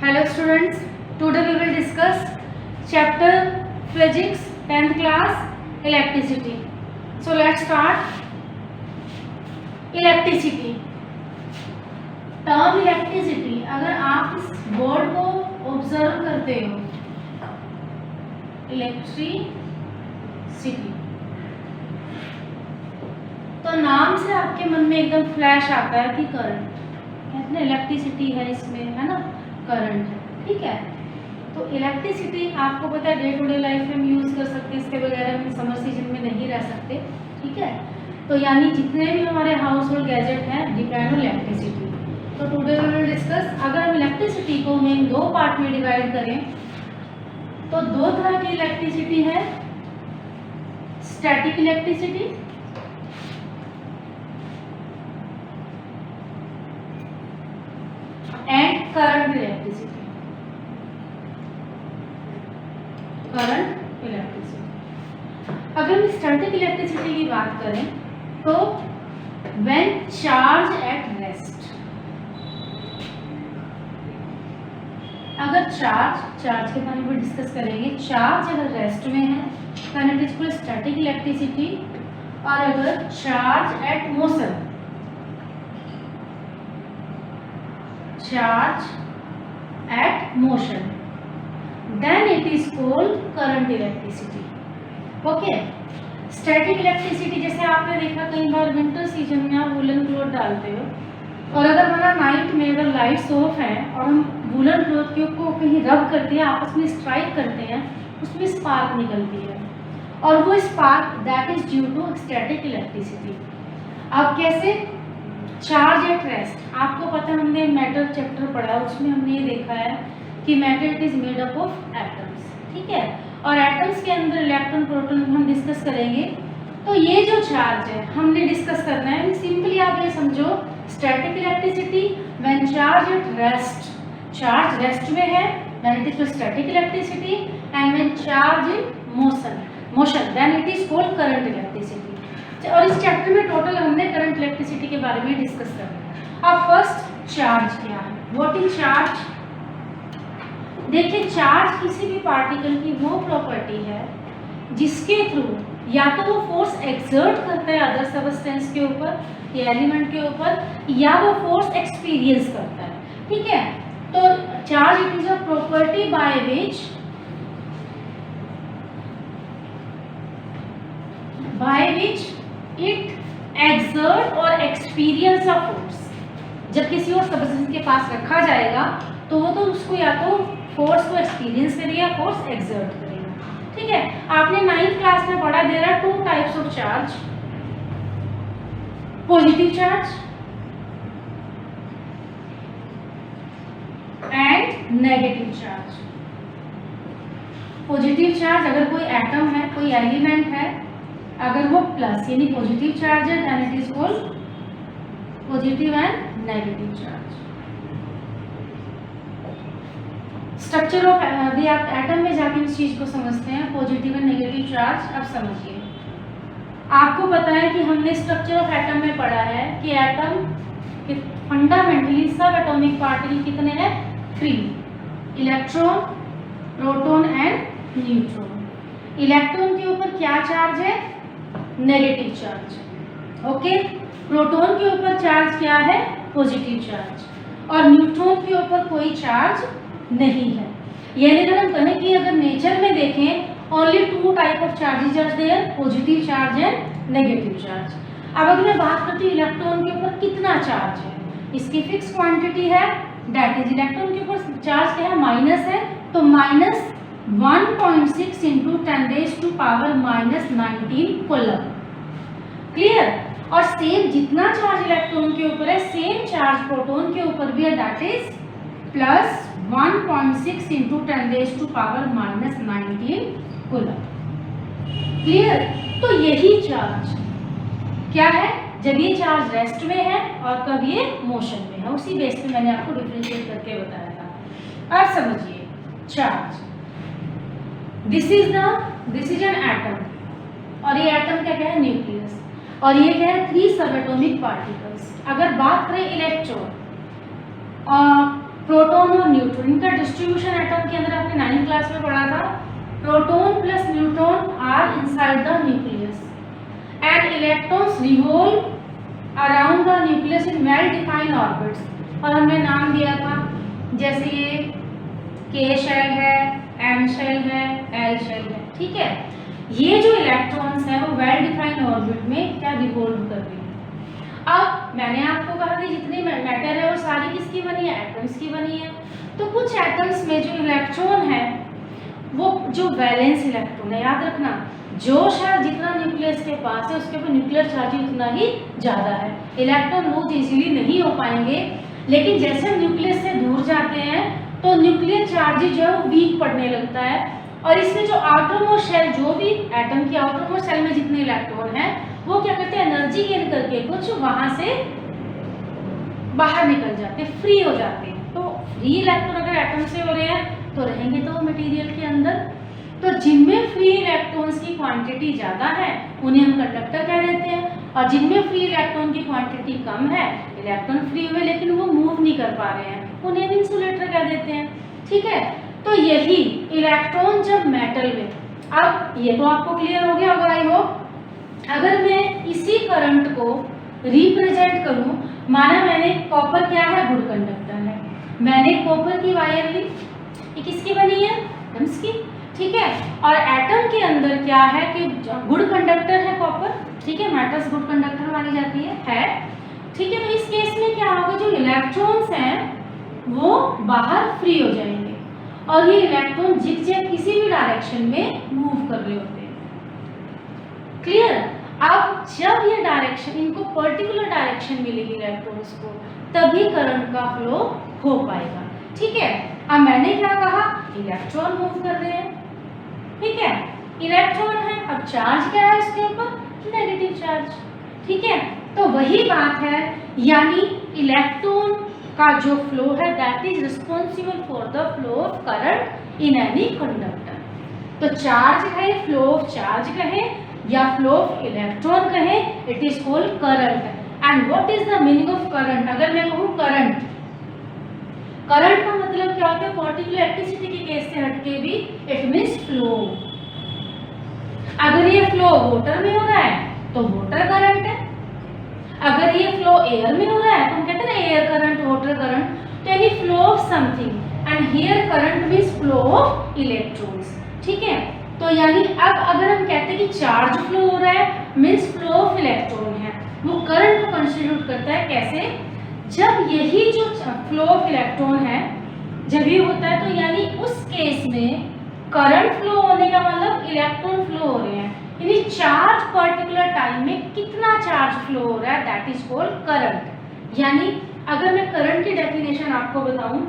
Hello students, today we will discuss chapter physics 10th class electricity. So let's start. Electricity. Term electricity अगर आप इस word को observe करते हो, electricity, तो नाम से आपके मन में एकदम फ्लैश आता है कि करंट, कहते हैं इलेक्ट्रिसिटी है इसमें, है ना, करंट है, ठीक है। तो इलेक्ट्रिसिटी आपको पता है डे टू डे लाइफ में हम यूज़ कर सकते हैं, इसके बगैर हम समर सीजन में नहीं रह सकते, ठीक है। तो यानी जितने भी हमारे हाउस होल्ड गैजेट हैं डिपेंड ऑन इलेक्ट्रिसिटी। तो टुडे वी विल डिस्कस, अगर हम इलेक्ट्रिसिटी को मेन दो पार्ट में डिवाइड करें तो दो तरह की इलेक्ट्रिसिटी है, static electricity and current electricity. Current electricity, अगर हम स्टैटिक इलेक्ट्रिसिटी की बात करें तो व्हेन चार्ज एट रेस्ट, अगर चार्ज के बारे में डिस्कस करेंगे, चार्ज अगर रेस्ट में है then it is called static electricity, और अगर charge at motion, charge at motion, then it is called current electricity. Okay, static electricity जैसे आपने देखा कई बार विंटर सीजन में आप वुलन क्लॉथ डालते हो और अगर हमारा नाइट में अगर लाइट्स ऑफ है और हम वुलन क्लॉथ के को कहीं रब करते हैं, आपस में स्ट्राइक करते हैं, उसमें स्पार्क निकलती है और वो spark that is due to static electricity. अब कैसे? चार्ज एट रेस्ट, आपको पता है हमने मैटर चैप्टर पढ़ा, उसमें हमने ये देखा है कि matter it is made up of atoms, ठीक है, और एटम्स के अंदर इलेक्ट्रॉन प्रोटॉन हम डिस्कस करेंगे। तो ये जो चार्ज है हमने डिस्कस करना है, सिंपली आप ये समझो static electricity when charge at rest, charge rest में है then it is static electricity, and when charge in motion then it is called current electricity. और इस चैप्टर में टोटल हमने करंट इलेक्ट्रिसिटी के बारे में डिस्कस करना है। अब फर्स्ट चार्ज क्या है, व्हाट इज चार्ज? देखिए चार्ज किसी भी पार्टिकल की वो प्रॉपर्टी है जिसके थ्रू या तो वो फोर्स एक्सर्ट करता है अदर सबस्टेंस के ऊपर या एलिमेंट के ऊपर, या वो फोर्स एक्सपीरियंस करता है, ठीक है। तो charge it is a property by which it exert और एक्सपीरियंस ऑफ फोर्स। जब किसी और सब्सटेंस के पास रखा जाएगा तो वो तो उसको या तो फोर्स को एक्सपीरियंस करेगा या फोर्स एक्सर्ट करेगा, ठीक है। आपने 9th क्लास में पढ़ा, there are two types of charge, positive charge and negative charge. Positive charge अगर कोई एटम है, कोई एलिमेंट है, अगर वो प्लस यानी पॉजिटिव चार्ज है then it is called positive and negative charge. Structure of अभी आप एटम में जाके इस चीज को समझते हैं, पॉजिटिव एंड नेगेटिव चार्ज। अब समझिए, आपको पता है कि हमने स्ट्रक्चर ऑफ एटम में पढ़ा है कि एटम के फंडामेंटली सब एटॉमिक पार्टिकल कितने हैं? 3, electron, proton and neutron. Electron के ऊपर क्या चार्ज है? Negative charge, okay. प्रोटॉन के ऊपर चार्ज क्या है? पॉजिटिव चार्ज, और न्यूट्रॉन के ऊपर कोई चार्ज नहीं है। यानी अगर हम कहें कि अगर नेचर में देखें only 2 type of charges are there, positive charge and negative charge. अब अगर मैं बात करती हूँ इलेक्ट्रॉन के ऊपर कितना चार्ज है, इसकी फिक्स क्वांटिटी है, दैट इज इलेक्ट्रॉन के ऊपर चार्ज क्या है? माइनस है, तो माइनस 1.6 into 10⁻⁻19 कूलम। क्लियर? और सेम जितना चार्ज इलेक्ट्रॉन के ऊपर है सेम चार्ज प्रोटॉन के ऊपर भी है, that is plus 1.6 into 10⁻⁻19 coulomb. Clear? तो यही चार्ज क्या है? जब ये चार्ज रेस्ट में है और कब ये मोशन में है, उसी बेस पे मैंने आपको डिफरेंशिएट करके बताया था। अब समझिए charge, this is an atom, और ये एटम क्या है? न्यूक्लियस, और ये क्या है? 3 सब एटॉमिक पार्टिकल्स। अगर बात करें इलेक्ट्रॉन, प्रोटॉन और न्यूट्रॉन, इनका डिस्ट्रीब्यूशन एटम के अंदर आपने 9th क्लास में पढ़ा था। Proton plus neutron are inside the nucleus and electrons revolve around the nucleus in well defined orbits. और हमने नाम दिया था, जैसे ये K शेल है, M शेल है, L शेल है, ठीक है। ये जो इलेक्ट्रॉन्स हैं वो वेल डिफाइंड ऑर्बिट में क्या रिवॉल्व कर रही है। अब मैंने आपको कहा कि जितनी मैटर है वो सारी किसकी बनी है, एटम्स की बनी है। तो कुछ एटम्स में जो इलेक्ट्रॉन है वो जो वैलेंस इलेक्ट्रॉन है, याद रखना जो शेल जितना न्यूक्लियस के पास है उसके ऊपर न्यूक्लियर चार्ज उतना ही ज़्यादा है। इलेक्ट्रॉन मूव इजीली नहीं हो पाएंगे, लेकिन जैसे हम न्यूक्लियस से दूर जाते हैं तो न्यूक्लियर चार्ज जो है वो वीक पड़ने लगता है। और इसमें जो आउटर मोस्ट शेल, जो भी एटम की आउटर मोस्ट शेल में जितने इलेक्ट्रॉन हैं वो क्या करते हैं, एनर्जी गेन करके कुछ वहां से बाहर निकल जाते हैं, फ्री हो जाते हैं। तो फ्री इलेक्ट्रॉन अगर एटम से हो रहे हैं तो रहेंगे तो मटेरियल के अंदर। तो जिनमें फ्री इलेक्ट्रॉन्स की क्वांटिटी ज़्यादा है उन्हें हम कंडक्टर कह देते हैं, और जिनमें फ्री इलेक्ट्रॉन की क्वांटिटी कम है, इलेक्ट्रॉन फ्री हुए लेकिन वो मूव नहीं कर पा रहे हैं, उन्हें भी इंसुलेटर कह देते हैं, ठीक है। तो यही इलेक्ट्रॉन जब मेटल में, अब ये तो आपको क्लियर हो गया होगा आई होप। अगर मैं इसी करंट को रिप्रेजेंट करूं, माना मैंने कॉपर क्या है, गुड कंडक्टर है, मैंने कॉपर की वायर ली, ये किसकी बनी है, एटम्स की, ठीक है। और एटम के अंदर क्या है कि गुड कंडक्टर है कॉपर, ठीक है, मेटल्स गुड कंडक्टर मानी जाती है, ठीक है। तो इस केस में क्या होगा, जो इलेक्ट्रॉन्स हैं वो बाहर फ्री हो जाएंगे और ये इलेक्ट्रॉन जिग-जैग किसी भी डायरेक्शन में मूव कर रहे होते हैं, क्लियर। अब जब ये डायरेक्शन, इनको पर्टिकुलर डायरेक्शन मिलेगी इलेक्ट्रॉन्स को, तभी करंट का फ्लो हो पाएगा, ठीक है। अब मैंने क्या कहा, इलेक्ट्रॉन मूव कर रहे हैं, ठीक है, इलेक्ट्रॉन है, अब चार्ज क्या है इसके ऊपर, नेगेटिव चार्ज, ठीक है। तो वही बात है, यानी इलेक्ट्रॉन का जो फ्लो है that is responsible for the flow of current in any conductor. तो चार्ज कहे, फ्लो ऑफ चार्ज कहे या फ्लो ऑफ इलेक्ट्रॉन कहे, it is called current. And what is the meaning of current, अगर मैं कहूँ करंट, करंट का मतलब क्या होता है, पर्टिकुलर इलेक्ट्रिसिटी के केस से हटके भी इट मींस फ्लो। अगर ये फ्लो वाटर में हो रहा है तो वाटर करंट है, अगर ये फ्लो एयर में हो रहा है तो हम कहते हैं ना एयर करंट, वाटर करंट। तो यानी flow of something, and here current means flow of electrons, ठीक है। तो यानी अब अगर हम कहते हैं कि चार्ज फ्लो हो रहा है मींस फ्लो ऑफ इलेक्ट्रॉन है, वो करंट को कंस्टिट्यूट करता है। कैसे, जब यही जो फ्लो ऑफ इलेक्ट्रॉन है जब ये होता है तो यानी उस केस में करंट फ्लो होने का मतलब इलेक्ट्रॉन फ्लो हो रहे हैं, यानी चार्ज पर्टिकुलर टाइम में कितना चार्ज फ्लो हो रहा है दैट इज कॉल्ड करंट। यानी अगर मैं करंट की डेफिनेशन आपको बताऊं,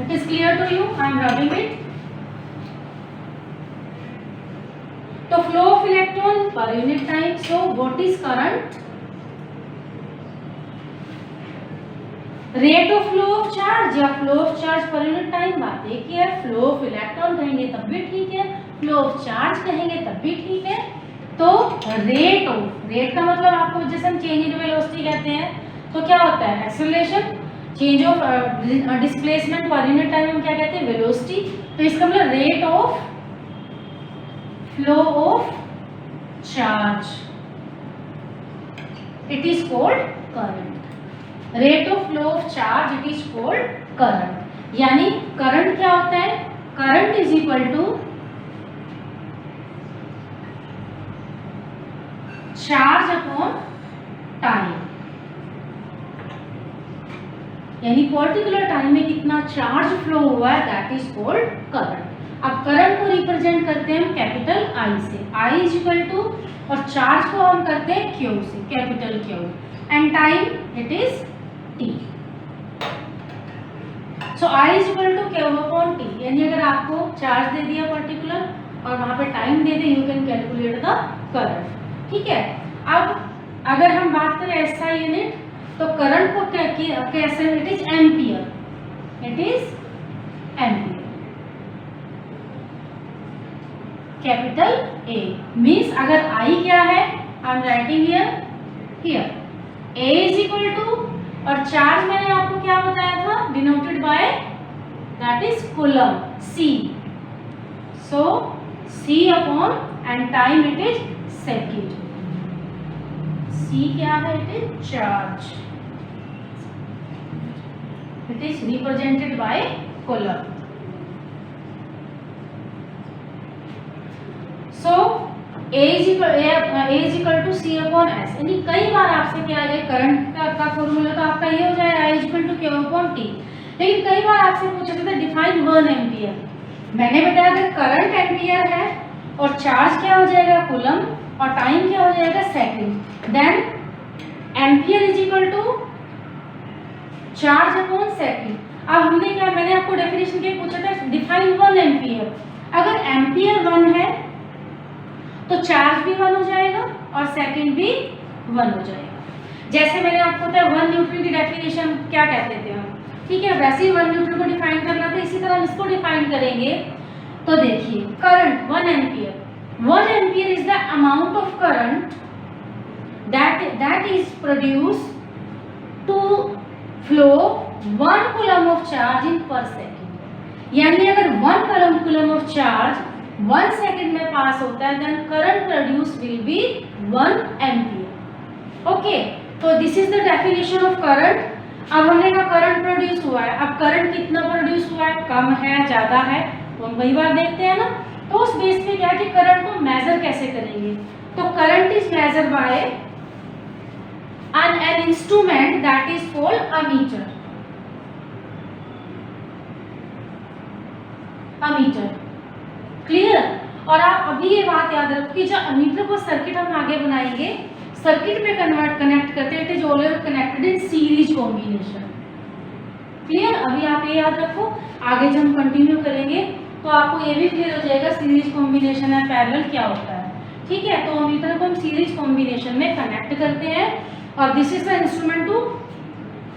it is clear to you, I am rubbing it. तो flow of electron per unit time, so what is current, rate of flow of charge या flow of charge per unit time, बात एक ही है। Flow of electron कहेंगे तब भी ठीक है, फ्लो ऑफ चार्ज कहेंगे तब भी ठीक है। तो रेट ऑफ, रेट का मतलब आपको जैसे हम चेंज इन वेलोसिटी कहते हैं, तो क्या होता है acceleration, change of displacement per unit time हम क्या कहते हैं, वेलोसिटी। तो इसका मतलब rate of flow of charge, it is called current. Rate of flow of charge it is called current. यानी करंट क्या होता है, current is equal to charge upon time, यानी पर्टिकुलर टाइम में कितना चार्ज फ्लो हुआ है दैट इज कॉल्ड करंट। अब करंट को रिप्रेजेंट करते हैं हम कैपिटल आई से, आई इज इक्वल टू, और चार्ज को हम करते हैं क्यू से, capital Q, and time it is T. So I is equal to Q upon T, यानी अगर आपको चार्ज दे दिया पर्टिकुलर और वहां पे time they they, you can calculate the current, ठीक है। अब अगर हम बात करें एसआई यूनिट, तो करंट को कैसे, it is ampere, it is ampere, capital A means अगर आई क्या है, I am writing here A is equal to, और चार्ज मैंने आपको क्या बताया था, denoted by the that is coulomb, C. So C upon and time it is second. C क्या है? It is charge. It is represented by coulomb. So A is equal to C upon S. यानी कई बार आपसे क्या है, current का formula तो आपका ये हो जाए I is equal to Q upon T, लेकिन कई बार आपसे पूछा जाता है डिफाइन 1 एम्पियर। मैंने बताया अगर करंट एम्पियर है और चार्ज क्या हो जाएगा? कूलम, और टाइम क्या हो जाएगा? Second. Then ampere is equal to charge upon second. अब हमने क्या, मैंने आपको डेफिनेशन के पूछा था डिफाइन 1 एम्पियर। अगर एम्पियर 1 है तो चार्ज भी 1 हो जाएगा और सेकंड भी 1 हो जाएगा। जैसे मैंने आपको बताया 1 न्यूटन की डेफिनेशन क्या कहते थे हम, ठीक है, वैसे ही 1 न्यूटन को डिफाइन करना था, इसी तरह हम इसको डिफाइन करेंगे। तो देखिए current 1 ampere is the amount of current that is produced to flow 1 coulomb of charge in per second। यानी अगर 1 coulomb of charge 1 सेकेंड में पास होता है, then current produce will be 1 ampere. Okay, तो this is the definition of current. अब हमने कहा current produce हुआ है, अब करंट कितना प्रोड्यूस हुआ है, कम है ज्यादा है, तो हम कई बार देखते हैं ना, तो उस बेस पे क्या है कि करंट को मेजर कैसे करेंगे। तो current is measure by an instrument that is called ammeter। Clear. और आप अभी ये बात याद रखो कि जब अमीटर को सर्किट हम आगे बनाएंगे, सर्किट पे कनेक्ट करते हैं, it is always connected in series combination. Clear, अभी आप ये याद रखो, आगे जब हम कंटिन्यू करेंगे तो आपको ये भी क्लियर हो जाएगा सीरीज कॉम्बिनेशन है पैरेलल क्या होता है। ठीक है, तो अमीटर को हम सीरीज कॉम्बिनेशन में कनेक्ट करते हैं और this is the instrument to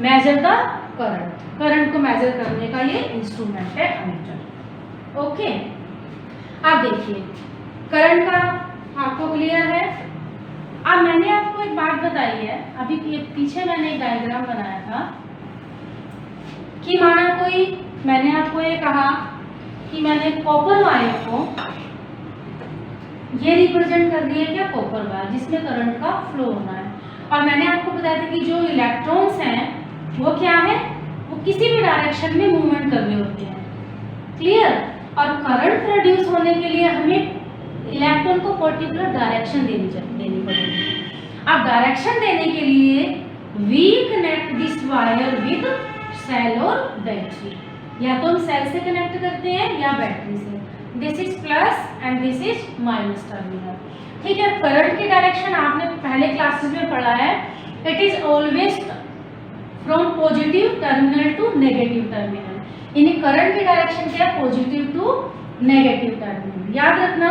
measure the current को मेजर करने का ये इंस्ट्रूमेंट है अमीटर। ओके, अब देखिए करंट का आपको क्लियर है। अब मैंने आपको एक बात बताई है, अभी पीछे मैंने एक डायग्राम बनाया था कि माना कोई, मैंने आपको ये कहा कि मैंने कॉपर वायर को ये रिप्रेजेंट कर दिया क्या, कॉपर वायर जिसमें करंट का फ्लो होना है, और मैंने आपको बताया था कि जो इलेक्ट्रॉन्स हैं वो क्या है, वो किसी भी डायरेक्शन में मूवमेंट कर रहे होते हैं। क्लियर, और करंट प्रोड्यूस होने के लिए हमें इलेक्ट्रॉन को पर्टिकुलर डायरेक्शन देनी पड़ेगी। अब डायरेक्शन देने के लिए we connect this wire with cell और बैटरी, या तो हम सेल से कनेक्ट करते हैं या बैटरी से। This is plus and this is minus terminal. ठीक है, करंट की डायरेक्शन आपने पहले क्लासेस में पढ़ा है, it is always from positive terminal to negative terminal. यानी करंट की डायरेक्शन क्या है, पॉजिटिव टू नेगेटिव टर्मिनल, याद रखना।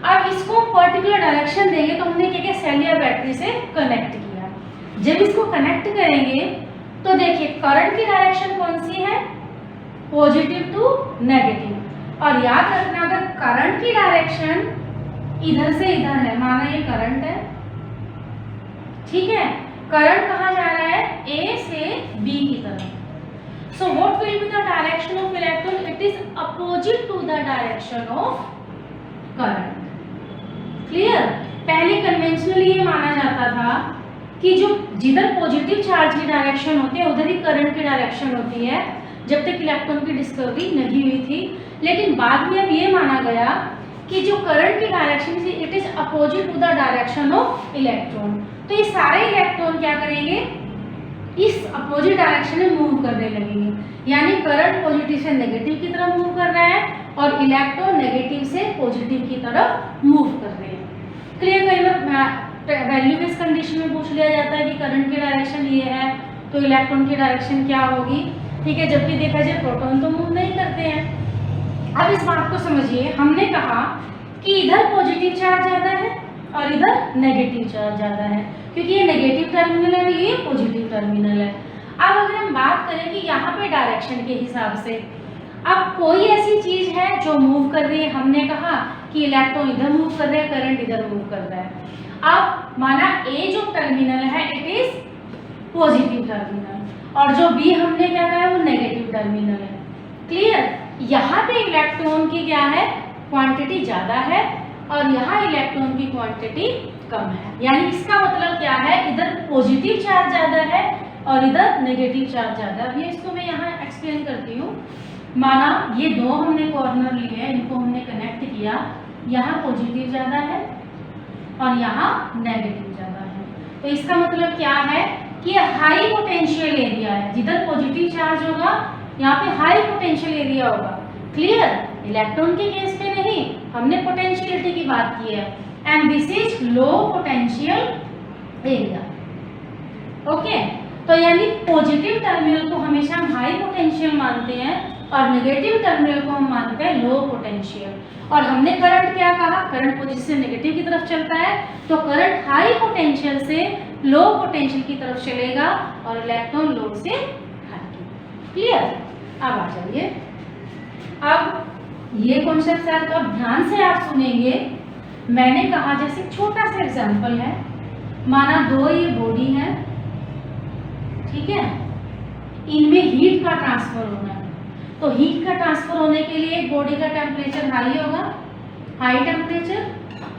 अब इसको पर्टिकुलर डायरेक्शन देंगे तो हमने क्या किया, सेल या बैटरी से कनेक्ट किया। जब इसको कनेक्ट करेंगे तो देखिए करंट की डायरेक्शन कौन सी है, पॉजिटिव टू नेगेटिव। और याद रखना अगर करंट की डायरेक्शन इधर से इधर है, माना ये करंट है, ठीक है, करंट कहाँ जा रहा है, ए से बी की तरफ। So what will be the direction of electron, it is opposite to the direction of current. Clear, पहले कन्वेंशनली ये माना जाता था कि जो जिधर पॉजिटिव चार्ज की डायरेक्शन होती है उधर ही करंट की डायरेक्शन होती है, जब तक इलेक्ट्रॉन की डिस्कवरी नहीं हुई थी। लेकिन बाद में अब ये माना गया कि जो करंट की डायरेक्शन थी it is opposite to the direction of electron. तो ये सारे इलेक्ट्रॉन क्या करेंगे, इस अपोजिट डायरेक्शन में मूव करने लगेंगे। यानी करंट पॉजिटिव से नेगेटिव की तरफ मूव कर रहा है और इलेक्ट्रॉन नेगेटिव से पॉजिटिव की तरफ मूव कर रहे हैं। क्लियर, कई बार वैल्यू बेस्ड कंडीशन में पूछ लिया जाता है कि करंट की डायरेक्शन ये है तो इलेक्ट्रॉन की डायरेक्शन क्या होगी। ठीक है, जबकि देखा जाए प्रोटॉन तो मूव नहीं करते हैं। अब इस बात को समझिए, हमने कहा कि इधर पॉजिटिव चार्ज ज़्यादा है और इधर नेगेटिव चार्ज ज़्यादा है, क्योंकि ये नेगेटिव टर्मिनल है, ये पॉजिटिव टर्मिनल है। अब अगर हम बात करें कि यहाँ पे डायरेक्शन के हिसाब से, अब कोई ऐसी चीज़ है जो मूव कर रही है, हमने कहा कि इलेक्ट्रॉन इधर मूव कर रहे हैं, करंट इधर मूव कर रहा है। अब माना ए जो टर्मिनल है इट इज पॉजिटिव टर्मिनल और जो बी हमने क्या कहा है वो नेगेटिव टर्मिनल है। क्लियर, प्रोटॉन की क्या है, क्वांटिटी ज्यादा है और यहाँ इलेक्ट्रॉन की क्वांटिटी कम है। यानी इसका मतलब क्या है, इधर पॉजिटिव चार्ज ज्यादा है और इधर नेगेटिव चार्ज ज्यादा है। अभी इसको मैं यहाँ एक्सप्लेन करती हूँ। माना ये दो हमने कॉर्नर लिए हैं, इनको हमने कनेक्ट किया, यहाँ पॉजिटिव ज्यादा है और यहाँ नेगेटिव ज्यादा है। तो इसका मतलब क्या है कि हाई पोटेंशियल एरिया है। जिधर पॉजिटिव चार्ज होगा यहाँ पे हाई पोटेंशियल एरिया होगा। क्लियर? इलेक्ट्रॉन के केस पे नहीं, हमने पोटेंशियलिटी की बात की है। And this is low potential area. Okay, तो यानी पॉजिटिव टर्मिनल को हमेशा हम हाई पोटेंशियल मानते हैं और नेगेटिव टर्मिनल को हम मानते हैं लो पोटेंशियल। और हमने करंट क्या कहा, करंट पॉजिटिव से नेगेटिव की तरफ चलता है, तो करंट हाई पोटेंशियल से लो पोटेंशियल की तरफ चलेगा और इलेक्ट्रॉन लो से हाई। क्लियर? अब आ जाइए, अब ये कॉन्सेप्ट अब ध्यान से आप सुनेंगे। मैंने कहा जैसे छोटा सा एग्जांपल है, माना दो ये बॉडी है, ठीक है, इनमें हीट का ट्रांसफर होना है। तो हीट का ट्रांसफर होने के लिए एक बॉडी का टेम्परेचर हाई होगा, हाई टेम्परेचर,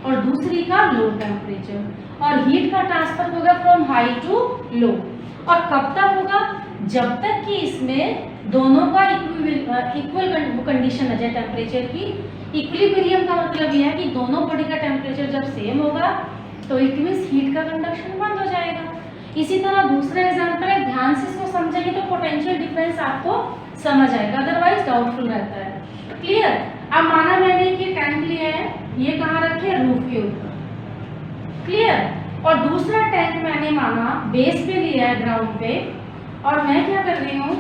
और दूसरी का लो टेम्परेचर, और हीट का ट्रांसफर होगा फ्रॉम हाई टू लो। और कब तक होगा, जब तक कि इसमें दोनों का इक्वल कंडीशन है टेम्परेचर की। इक्विलिब्रियम का मतलब यह है कि दोनों बॉडी का टेम्परेचर जब सेम होगा तो इट मींस हीट का कंडक्शन बंद हो जाएगा। इसी तरह दूसरा एग्जांपल है, ध्यान से इसको समझेंगे तो पोटेंशियल डिफरेंस आपको समझ आएगा, अदरवाइज डाउटफुल रहता है। क्लियर? अब माना मैंने ये टैंक लिया है, ये कहाँ रखे हैं, रूफ के ऊपर। क्लियर? और दूसरा टैंक मैंने माना बेस पे लिया है, ग्राउंड पे, और मैं क्या कर रही हूँ,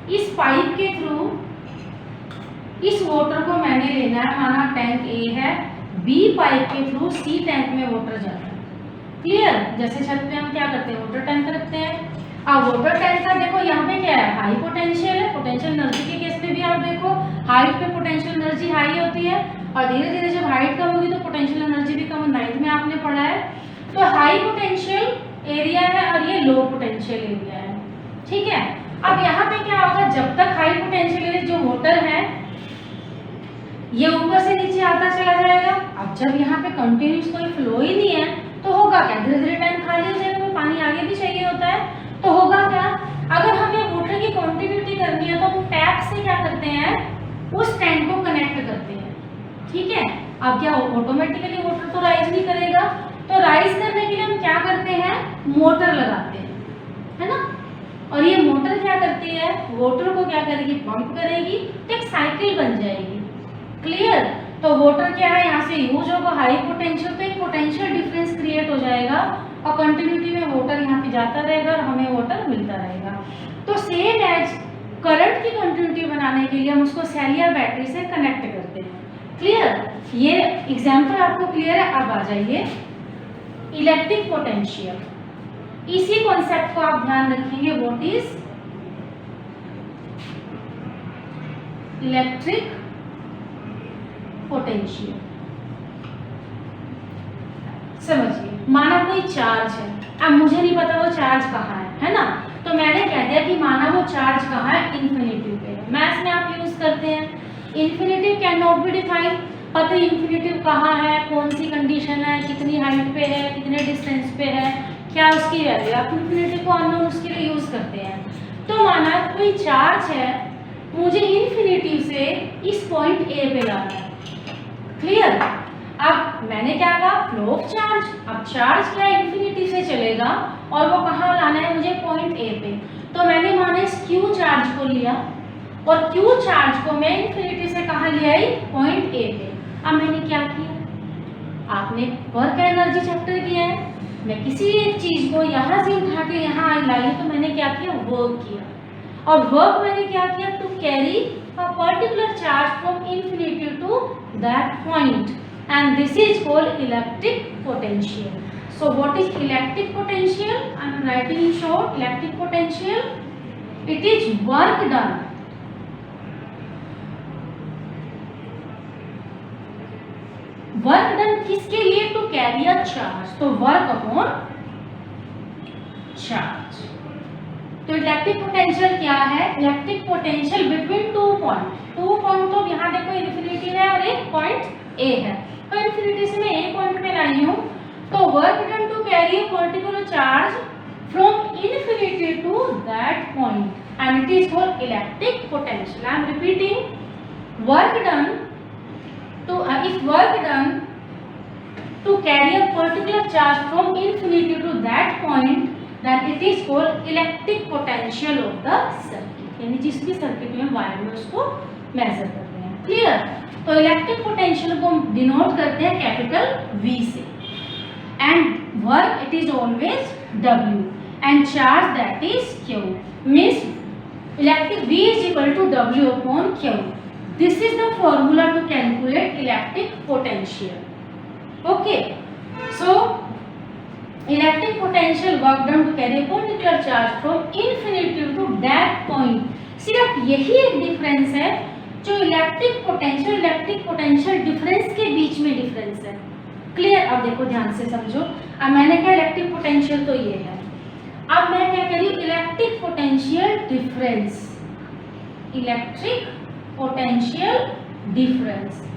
इस पाइप के थ्रू इस वाटर को मैंने लेना है। माना टैंक ए है, बी पाइप के थ्रू सी टैंक में वाटर जाता है। क्लियर? जैसे छत पे हम क्या करते हैं, वाटर टैंक रखते हैं। अब वाटर टैंक का देखो यहाँ पे क्या है, हाई पोटेंशियल है। पोटेंशियल एनर्जी के केस में भी आप देखो हाइट पे पोटेंशियल एनर्जी हाई होती है, और धीरे धीरे जब हाइट कम होगी तो पोटेंशियल एनर्जी भी कम। 9th में आपने पढ़ा है। तो हाई पोटेंशियल एरिया है और ये लो पोटेंशियल एरिया है। ठीक है, अब यहाँ पे क्या होगा, जब तक हाई पोटेंशियल एरिया जो वाटर है ये ऊपर से नीचे आता चला जाएगा। अब जब यहाँ पे कंटिन्यूस कोई फ्लो ही नहीं है तो होगा क्या, धीरे धीरे टैंक खाली हो जाएगा, तो पानी आगे भी चाहिए होता है। तो होगा क्या, अगर हमें वाटर की क्वांटिटी करनी है तो हम टैप से क्या करते हैं, उस टैंक को कनेक्ट करते हैं। ठीक है, अब क्या ऑटोमेटिकली वाटर तो राइज नहीं करेगा, तो राइज करने के लिए हम क्या करते हैं, मोटर लगाते हैं, है ना। और ये मोटर क्या करती है, वाटर को क्या करेगी, पंप करेगी, तो एक साइकिल बन जाएगी। क्लियर? तो वाटर क्या है, यहाँ से यूज होगा हाई पोटेंशियल, तो एक पोटेंशियल डिफरेंस क्रिएट हो जाएगा और कंटिन्यूटी में वाटर यहाँ पे जाता रहेगा और हमें वाटर मिलता रहेगा। तो सेम एज करंट की कंटिन्यूटी बनाने के लिए हम उसको सेल या बैटरी से कनेक्ट करते हैं। क्लियर? ये एग्जाम्पल आपको क्लियर है। अब आ जाइए इलेक्ट्रिक पोटेंशियल। इसी कॉन्सेप्ट को आप ध्यान रखेंगे, व्हाट इज इलेक्ट्रिक पोटेंशियल। समझिए, माना कोई चार्ज है, अब मुझे नहीं पता वो चार्ज कहाँ है ना, तो मैंने कह दिया कि माना वो चार्ज कहाँ है, इन्फिनिटिव पे है। मैथ्स में आप यूज करते हैं, infinitive can not be defined. पता इन्फिनिटिव कहाँ है, कौन सी कंडीशन है, कितनी हाइट पे है, कितने डिस्टेंस पे है, क्या उसकी वैल्यू, आप इन्फिनिटिव को अननोन उसके लिए यूज करते हैं। तो माना कोई चार्ज है, मुझे इन्फिनिटिव से इस पॉइंट ए पे लाना है। क्लियर? अब मैंने क्या कहा, फ्लो ऑफ चार्ज। अब चार्ज क्या इन्फिनिटी से चलेगा और वो कहाँ लाना है मुझे, पॉइंट ए पे। तो मैंने माना इस क्यू चार्ज को लिया और क्यू चार्ज को मैं इन्फिनिटी से कहाँ ले आई, पॉइंट ए पे। अब मैंने क्या किया, आपने वर्क एनर्जी चैप्टर किया है, मैं किसी एक चीज को यहाँ से उठा के यहाँ लाई, तो मैंने क्या किया, वर्क किया। और वर्क मैंने क्या किया, to carry a particular charge from infinity to that point, and this is called electric potential. So what is electric potential? I am writing in short, electric potential, it is work done किसके लिए, to carry a charge, तो work upon charge। तो electric potential क्या है, electric potential between 2 point. 2 point तो यहाँ देखो infinity है ए है। तो इन्फिनिटी से मैं ए पॉइंट पे लाई हूँ, तो work done to carry a particular charge from infinity to that point and it is called electric potential. I am repeating, work done to if work done to carry a particular charge from infinity to that point, then it is called electric potential of the circuit। यानी जिस भी circuit में wire में उसको major करते हैं। Clear? तो electric potential को डिनोट करते हैं कैपिटल V से, and work it is always W and charge that is Q। Means electric V is equal to W upon Q। This is the formula to calculate electric potential। Okay, so electric potential work done to carry a particular charge from infinity to that point। सिर्फ यही एक difference है जो electric potential difference के बीच में difference है। Clear? अब देखो ध्यान से समझो। अब मैंने कहा इलेक्ट्रिक पोटेंशियल तो ये है, अब मैं क्या करी, electric potential difference, electric potential difference.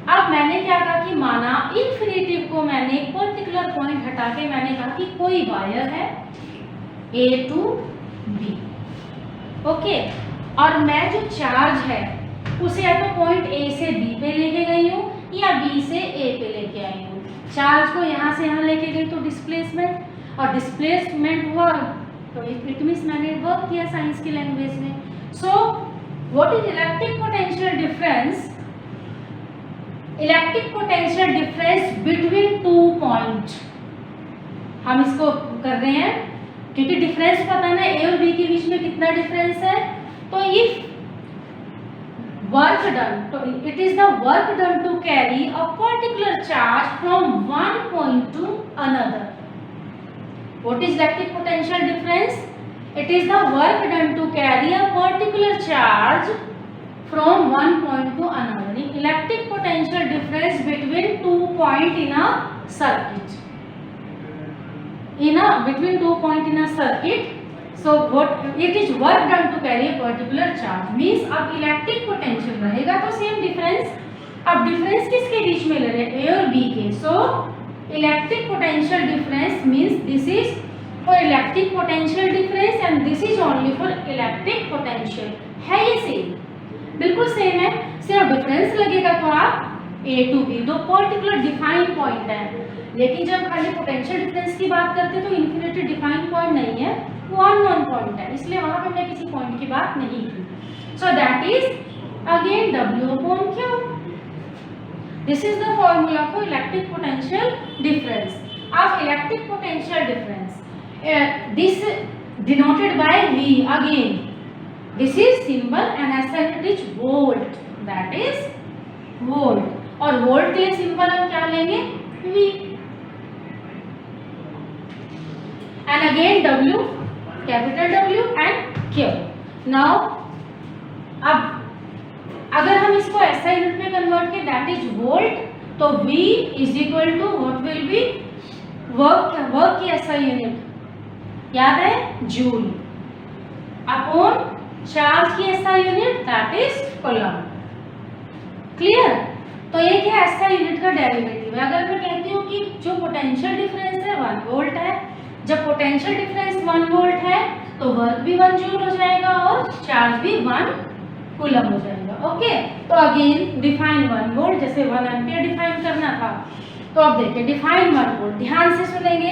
अब मैंने क्या कहा कि माना इन्फिनिटी को मैंने एक पर्टिकुलर पॉइंट हटा के मैंने कहा कि कोई वायर है A टू B। ओके, और मैं जो चार्ज है उसे या तो पॉइंट A से B पे लेके गई हूँ या B से A पे लेके आई हूँ। चार्ज को यहाँ से यहाँ लेके गई तो डिस्प्लेसमेंट, और डिस्प्लेसमेंट हुआ तो इट मींस मैंने वर्क किया साइंस की लैंग्वेज में। सो what is electric potential difference? Electric potential difference between two point. हम इसको कर रहे हैं क्योंकि डिफरेंस पता ना ए और बी के बीच में कितना डिफरेंस है। तो इफ वर्क डन, तो it is the work done to carry a particular charge from one point to another. What is electric potential difference? It is the work done to carry a particular charge from one point to another। Electric potential difference between two point in a circuit, between 2 point in a circuit। So what it is work done to carry a particular charge means अब electric potential रहेगा तो same difference। अब difference किसके बीच में ले रहे हैं? A और B के। So electric potential difference means this is for electric potential difference and this is only for electric potential। है ये same, बिल्कुल सेम है, सिर्फ डिफरेंस लगेगा तो आप A टू B, दो पर्टिकुलर डिफाइंड पॉइंट है। लेकिन जब खाली पोटेंशियल डिफरेंस की बात करते हैं तो इन्फिनिटी डिफाइंड पॉइंट नहीं है, वो अननोन पॉइंट है, इसलिए वहां पे हमने किसी पॉइंट की बात नहीं की। So that is again W upon Q। This is the formula for electric potential difference. अब electric potential difference this denoted by V again. This is symbol and SI unit is volt, that is volt, और volt के लिए symbol हम क्या लेंगे? V, and again W, capital W and Q। Now अब अगर हम इसको SI यूनिट में कन्वर्ट करें that is volt, तो V is equal to what will be work की SI यूनिट याद है? जूल अपॉन चार्ज की SI unit that is coulomb. Clear? तो ये क्या SI यूनिट का डेरिवेटिव है। अगर मैं कहती हूँ कि जो पोटेंशियल डिफरेंस है 1 वोल्ट है, जब पोटेंशियल डिफरेंस 1 वोल्ट है तो वर्क भी 1 जूल हो जाएगा और चार्ज भी 1 कूलम हो जाएगा। ओके, तो अगेन डिफाइन 1 वोल्ट, जैसे 1 एम्पियर डिफाइन करना था। तो अब देखिए डिफाइन 1 वोल्ट, ध्यान से सुनेंगे।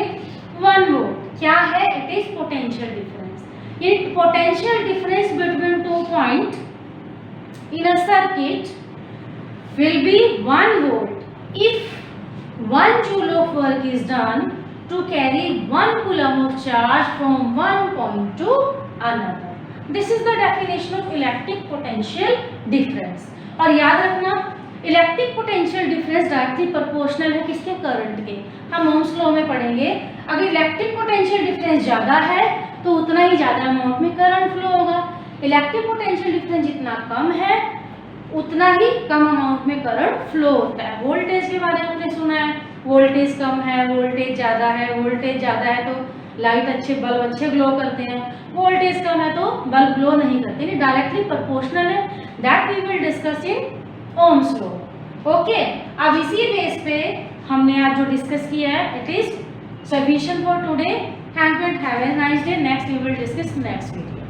1 वोल्ट क्या है? It is potential difference. It potential difference between 2 point in a circuit will be 1 volt if 1 joule of work is done to carry 1 coulomb of charge from one point to another। This is the definition of electric potential difference। और याद रखना electric potential difference directly proportional है किसके? Current के। हम Ohm's law में पढ़ेंगे, अगर इलेक्ट्रिक पोटेंशियल डिफरेंस ज़्यादा है तो उतना ही ज़्यादा अमाउंट में करंट फ्लो होगा। इलेक्ट्रिक पोटेंशियल डिफरेंस जितना कम है उतना ही कम अमाउंट में करंट फ्लो होता है। वोल्टेज के बारे में आपने सुना है, वोल्टेज कम है, वोल्टेज ज़्यादा है, वोल्टेज ज़्यादा है तो लाइट अच्छे बल्ब अच्छे ग्लो करते हैं, वोल्टेज कम है तो बल्ब ग्लो नहीं करते। डायरेक्टली प्रोपोर्शनल है, that we will discuss in Ohm's law. Okay, अब इसी बेस पे हमने आज जो डिस्कस किया है it is sufficient for today. Thank you and have a nice day. Next we will discuss next video.